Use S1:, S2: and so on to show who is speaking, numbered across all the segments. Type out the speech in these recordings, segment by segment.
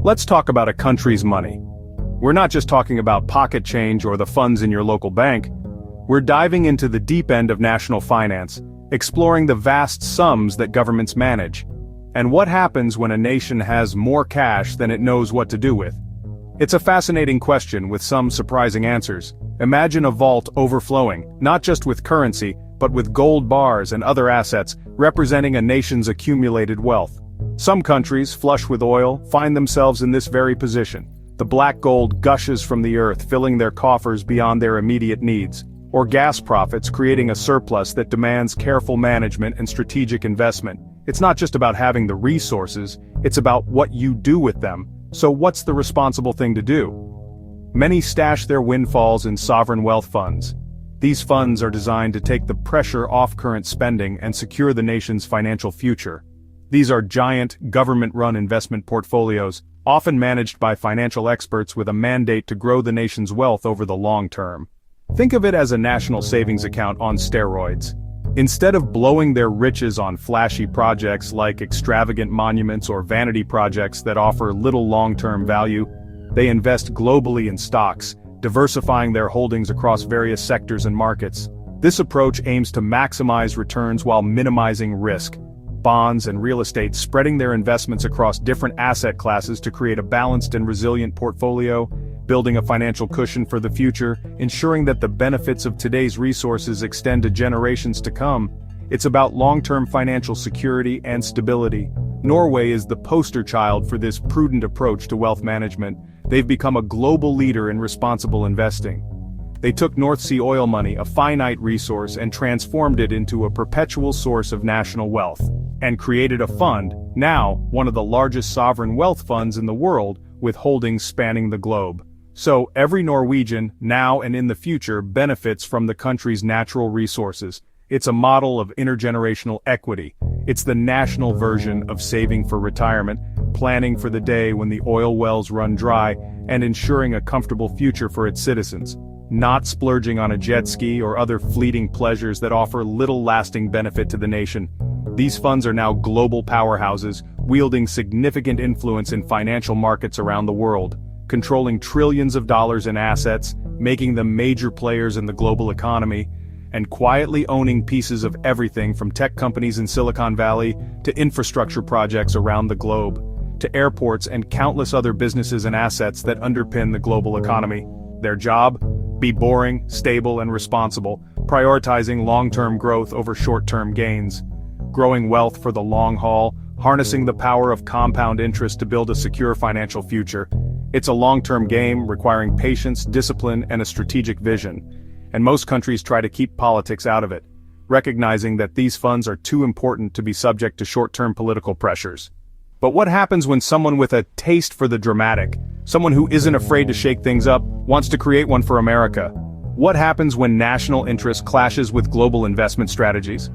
S1: Let's talk about a country's money. We're not just talking about pocket change or the funds in your local bank. We're diving into the deep end of national finance, exploring the vast sums that governments manage. And what happens when a nation has more cash than it knows what to do with? It's a fascinating question with some surprising answers. Imagine a vault overflowing, not just with currency, but with gold bars and other assets, representing a nation's accumulated wealth. Some countries, flush with oil, find themselves in this very position. The black gold gushes from the earth, filling their coffers beyond their immediate needs. Or gas profits, creating a surplus that demands careful management and strategic investment. It's not just about having the resources, it's about what you do with them. So what's the responsible thing to do? Many stash their windfalls in sovereign wealth funds. These funds are designed to take the pressure off current spending and secure the nation's financial future. These are giant, government-run investment portfolios, often managed by financial experts with a mandate to grow the nation's wealth over the long term. Think of it as a national savings account on steroids. Instead of blowing their riches on flashy projects like extravagant monuments or vanity projects that offer little long-term value, they invest globally in stocks, diversifying their holdings across various sectors and markets. This approach aims to maximize returns while minimizing risk. Bonds and real estate spreading their investments across different asset classes to create a balanced and resilient portfolio, building a financial cushion for the future, ensuring that the benefits of today's resources extend to generations to come. It's about long-term financial security and stability. Norway is the poster child for this prudent approach to wealth management. They've become a global leader in responsible investing. They took North Sea oil money, a finite resource, and transformed it into a perpetual source of national wealth, and created a fund, now one of the largest sovereign wealth funds in the world, with holdings spanning the globe. So every Norwegian, now and in the future, benefits from the country's natural resources. It's a model of intergenerational equity. It's the national version of saving for retirement, planning for the day when the oil wells run dry, and ensuring a comfortable future for its citizens. Not splurging on a jet ski or other fleeting pleasures that offer little lasting benefit to the nation. These funds are now global powerhouses, wielding significant influence in financial markets around the world, controlling trillions of dollars in assets, making them major players in the global economy, and quietly owning pieces of everything from tech companies in Silicon Valley to infrastructure projects around the globe, to airports and countless other businesses and assets that underpin the global economy. Their job? Be boring, stable, and responsible, prioritizing long-term growth over short-term gains. Growing wealth for the long haul, harnessing the power of compound interest to build a secure financial future. It's a long-term game requiring patience, discipline, and a strategic vision. And most countries try to keep politics out of it, recognizing that these funds are too important to be subject to short-term political pressures. But what happens when someone with a taste for the dramatic, someone who isn't afraid to shake things up, wants to create one for America? What happens when national interest clashes with global investment strategies?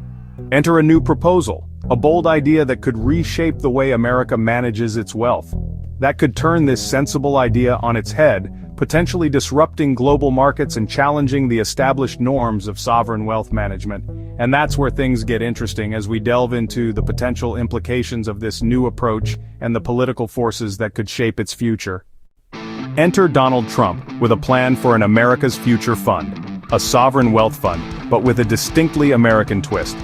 S1: Enter a new proposal, a bold idea that could reshape the way America manages its wealth. That could turn this sensible idea on its head, potentially disrupting global markets and challenging the established norms of sovereign wealth management. And that's where things get interesting as we delve into the potential implications of this new approach and the political forces that could shape its future. Enter Donald Trump with a plan for an America's Future Fund, a sovereign wealth fund, but with a distinctly American twist.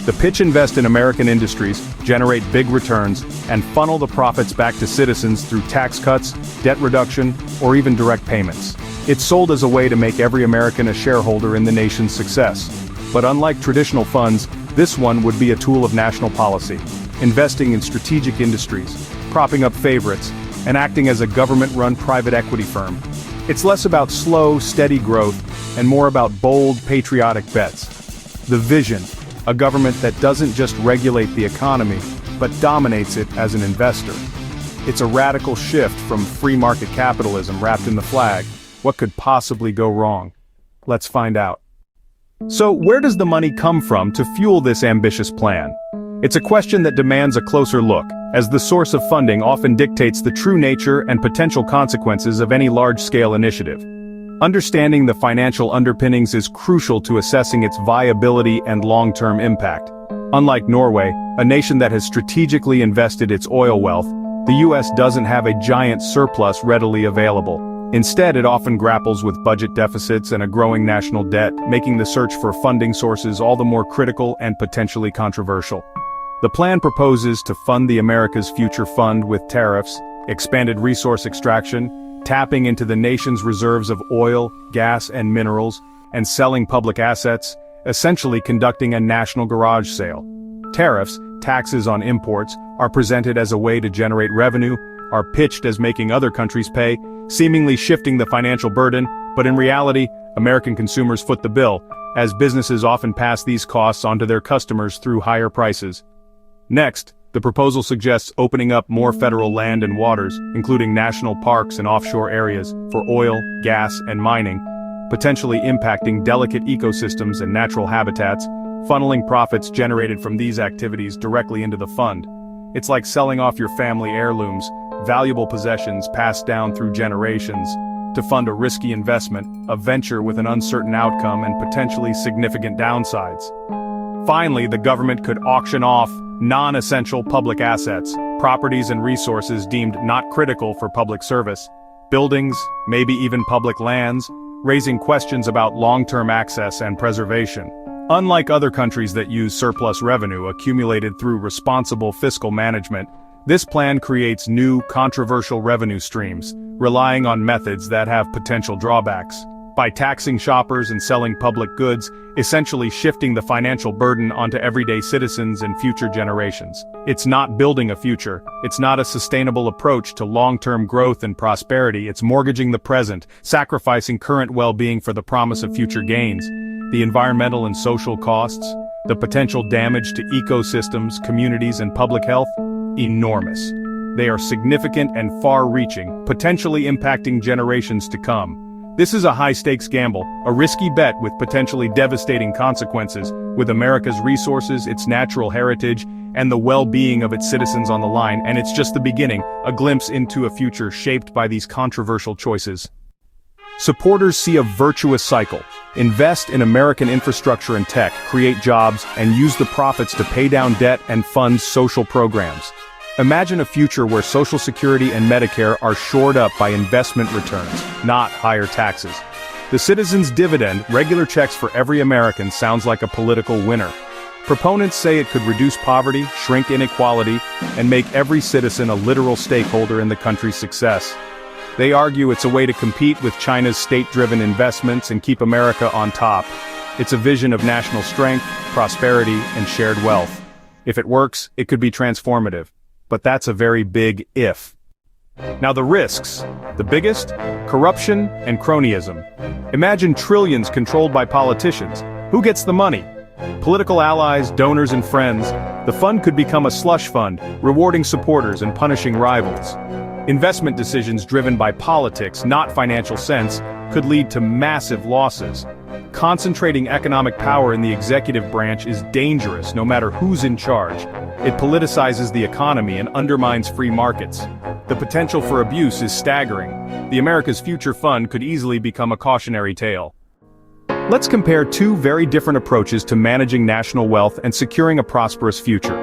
S1: The pitch: invest in American industries, generate big returns, and funnel the profits back to citizens through tax cuts, debt reduction, or even direct payments. It's sold as a way to make every American a shareholder in the nation's success. But unlike traditional funds, this one would be a tool of national policy, investing in strategic industries, propping up favorites, and acting as a government-run private equity firm. It's less about slow, steady growth, and more about bold, patriotic bets. The vision: a government that doesn't just regulate the economy, but dominates it as an investor. It's a radical shift from free market capitalism wrapped in the flag. What could possibly go wrong? Let's find out. So, where does the money come from to fuel this ambitious plan? It's a question that demands a closer look, as the source of funding often dictates the true nature and potential consequences of any large-scale initiative. Understanding the financial underpinnings is crucial to assessing its viability and long-term impact. Unlike Norway, a nation that has strategically invested its oil wealth, The US doesn't have a giant surplus readily available. Instead, it often grapples with budget deficits and a growing national debt, making the search for funding sources all the more critical and potentially controversial. The plan proposes to fund the America's Future Fund with tariffs, expanded resource extraction, tapping into the nation's reserves of oil, gas, and minerals, and selling public assets, essentially conducting a national garage sale. Tariffs, taxes on imports, are presented as a way to generate revenue, are pitched as making other countries pay, seemingly shifting the financial burden, but in reality, American consumers foot the bill, as businesses often pass these costs onto their customers through higher prices. Next, the proposal suggests opening up more federal land and waters, including national parks and offshore areas, for oil, gas, and mining, potentially impacting delicate ecosystems and natural habitats, funneling profits generated from these activities directly into the fund. It's like selling off your family heirlooms, valuable possessions passed down through generations, to fund a risky investment, a venture with an uncertain outcome and potentially significant downsides. Finally, the government could auction off non-essential public assets, properties and resources deemed not critical for public service, buildings, maybe even public lands, raising questions about long-term access and preservation. Unlike other countries that use surplus revenue accumulated through responsible fiscal management, this plan creates new, controversial revenue streams, relying on methods that have potential drawbacks. By taxing shoppers and selling public goods, essentially shifting the financial burden onto everyday citizens and future generations. It's not building a future, it's not a sustainable approach to long-term growth and prosperity, it's mortgaging the present, sacrificing current well-being for the promise of future gains. The environmental and social costs, the potential damage to ecosystems, communities, and public health, enormous. They are significant and far-reaching, potentially impacting generations to come. This is a high-stakes gamble, a risky bet with potentially devastating consequences, with America's resources, its natural heritage, and the well-being of its citizens on the line, and it's just the beginning, a glimpse into a future shaped by these controversial choices. Supporters see a virtuous cycle. Invest in American infrastructure and tech, create jobs, and use the profits to pay down debt and fund social programs. Imagine a future where Social Security and Medicare are shored up by investment returns, not higher taxes. The citizen's dividend, regular checks for every American, sounds like a political winner. Proponents say it could reduce poverty, shrink inequality, and make every citizen a literal stakeholder in the country's success. They argue it's a way to compete with China's state-driven investments and keep America on top. It's a vision of national strength, prosperity, and shared wealth. If it works, it could be transformative. But that's a very big if. Now the risks. The biggest? Corruption and cronyism. Imagine trillions controlled by politicians. Who gets the money? Political allies, donors, and friends. The fund could become a slush fund, rewarding supporters and punishing rivals. Investment decisions driven by politics, not financial sense, could lead to massive losses. Concentrating economic power in the executive branch is dangerous no matter who's in charge. It politicizes the economy and undermines free markets. The potential for abuse is staggering. The America's Future Fund could easily become a cautionary tale. Let's compare two very different approaches to managing national wealth and securing a prosperous future.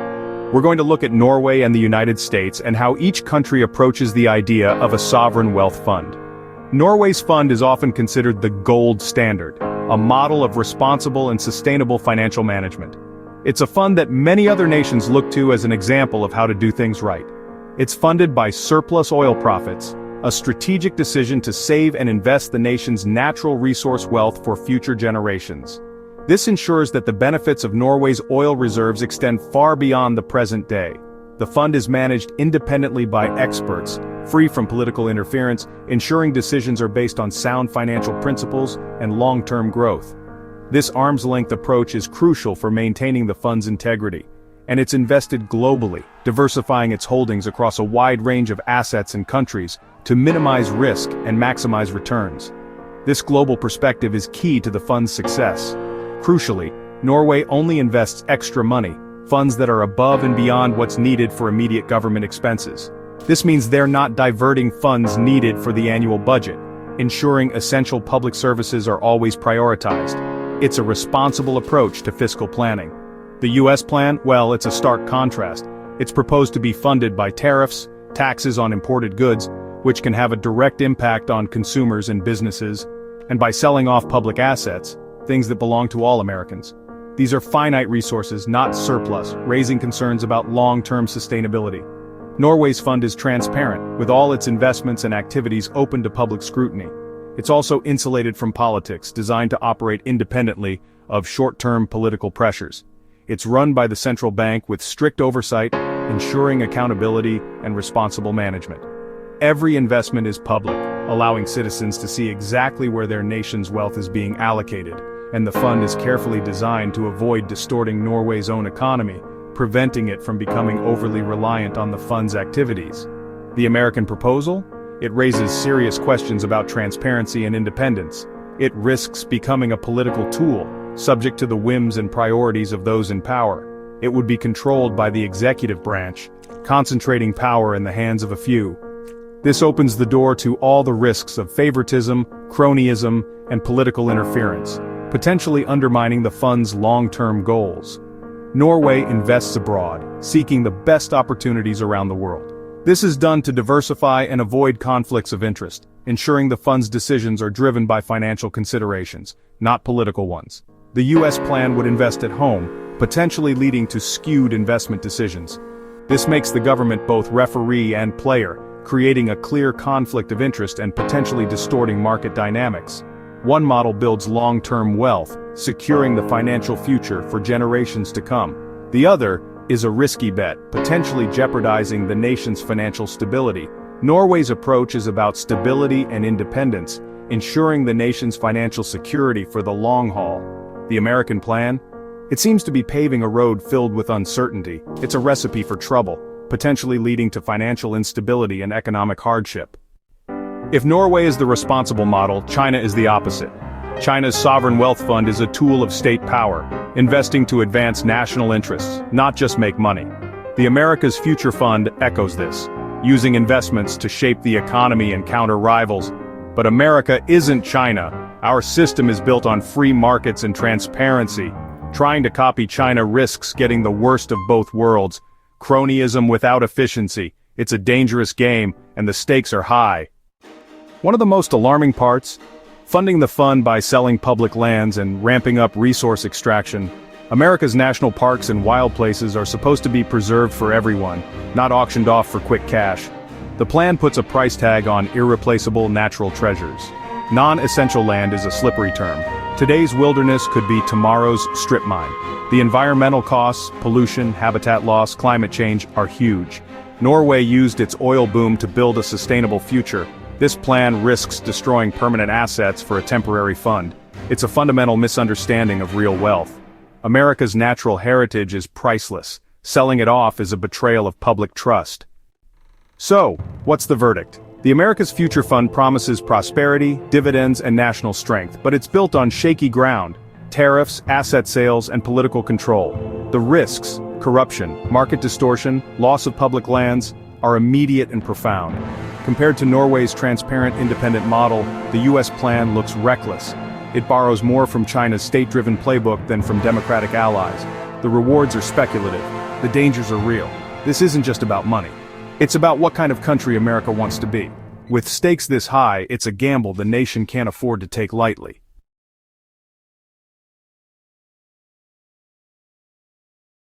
S1: We're going to look at Norway and the United States and how each country approaches the idea of a sovereign wealth fund. Norway's fund is often considered the gold standard, a model of responsible and sustainable financial management. It's a fund that many other nations look to as an example of how to do things right. It's funded by surplus oil profits, a strategic decision to save and invest the nation's natural resource wealth for future generations. This ensures that the benefits of Norway's oil reserves extend far beyond the present day. The fund is managed independently by experts, free from political interference, ensuring decisions are based on sound financial principles and long-term growth. This arm's-length approach is crucial for maintaining the fund's integrity, and it's invested globally, diversifying its holdings across a wide range of assets and countries to minimize risk and maximize returns. This global perspective is key to the fund's success. Crucially, Norway only invests extra money, funds that are above and beyond what's needed for immediate government expenses. This means they're not diverting funds needed for the annual budget, ensuring essential public services are always prioritized. It's a responsible approach to fiscal planning. The US plan, well, it's a stark contrast. It's proposed to be funded by tariffs, taxes on imported goods, which can have a direct impact on consumers and businesses, and by selling off public assets, things that belong to all Americans. These are finite resources, not surplus, raising concerns about long-term sustainability. Norway's fund is transparent, with all its investments and activities open to public scrutiny. It's also insulated from politics, designed to operate independently of short-term political pressures. It's run by the central bank with strict oversight, ensuring accountability and responsible management. Every investment is public, allowing citizens to see exactly where their nation's wealth is being allocated, and the fund is carefully designed to avoid distorting Norway's own economy, preventing it from becoming overly reliant on the fund's activities. The American proposal? It raises serious questions about transparency and independence. It risks becoming a political tool, subject to the whims and priorities of those in power. It would be controlled by the executive branch, concentrating power in the hands of a few. This opens the door to all the risks of favoritism, cronyism, and political interference, potentially undermining the fund's long-term goals. Norway invests abroad, seeking the best opportunities around the world. This is done to diversify and avoid conflicts of interest, ensuring the fund's decisions are driven by financial considerations, not political ones. The U.S. plan would invest at home, potentially leading to skewed investment decisions. This makes the government both referee and player, creating a clear conflict of interest and potentially distorting market dynamics. One model builds long-term wealth, securing the financial future for generations to come. The other is a risky bet, potentially jeopardizing the nation's financial stability. Norway's approach is about stability and independence, ensuring the nation's financial security for the long haul. The American plan? It seems to be paving a road filled with uncertainty. It's a recipe for trouble, potentially leading to financial instability and economic hardship. If Norway is the responsible model, China is the opposite. China's sovereign wealth fund is a tool of state power, investing to advance national interests, not just make money. The America's Future Fund echoes this, using investments to shape the economy and counter rivals. But America isn't China. Our system is built on free markets and transparency. Trying to copy China risks getting the worst of both worlds. Cronyism without efficiency. It's a dangerous game, and the stakes are high. One of the most alarming parts? Funding the fund by selling public lands and ramping up resource extraction. America's national parks and wild places are supposed to be preserved for everyone, not auctioned off for quick cash. The plan puts a price tag on irreplaceable natural treasures. Non-essential land is a slippery term. Today's wilderness could be tomorrow's strip mine. The environmental costs, pollution, habitat loss, climate change are huge. Norway used its oil boom to build a sustainable future. This plan risks destroying permanent assets for a temporary fund. It's a fundamental misunderstanding of real wealth. America's natural heritage is priceless. Selling it off is a betrayal of public trust. So, what's the verdict? The America's Future Fund promises prosperity, dividends, and national strength, but it's built on shaky ground: tariffs, asset sales, and political control. The risks, corruption, market distortion, loss of public lands, are immediate and profound. Compared to Norway's transparent independent model, the U.S. plan looks reckless. It borrows more from China's state-driven playbook than from democratic allies. The rewards are speculative. The dangers are real. This isn't just about money. It's about what kind of country America wants to be. With stakes this high, it's a gamble the nation can't afford to take lightly.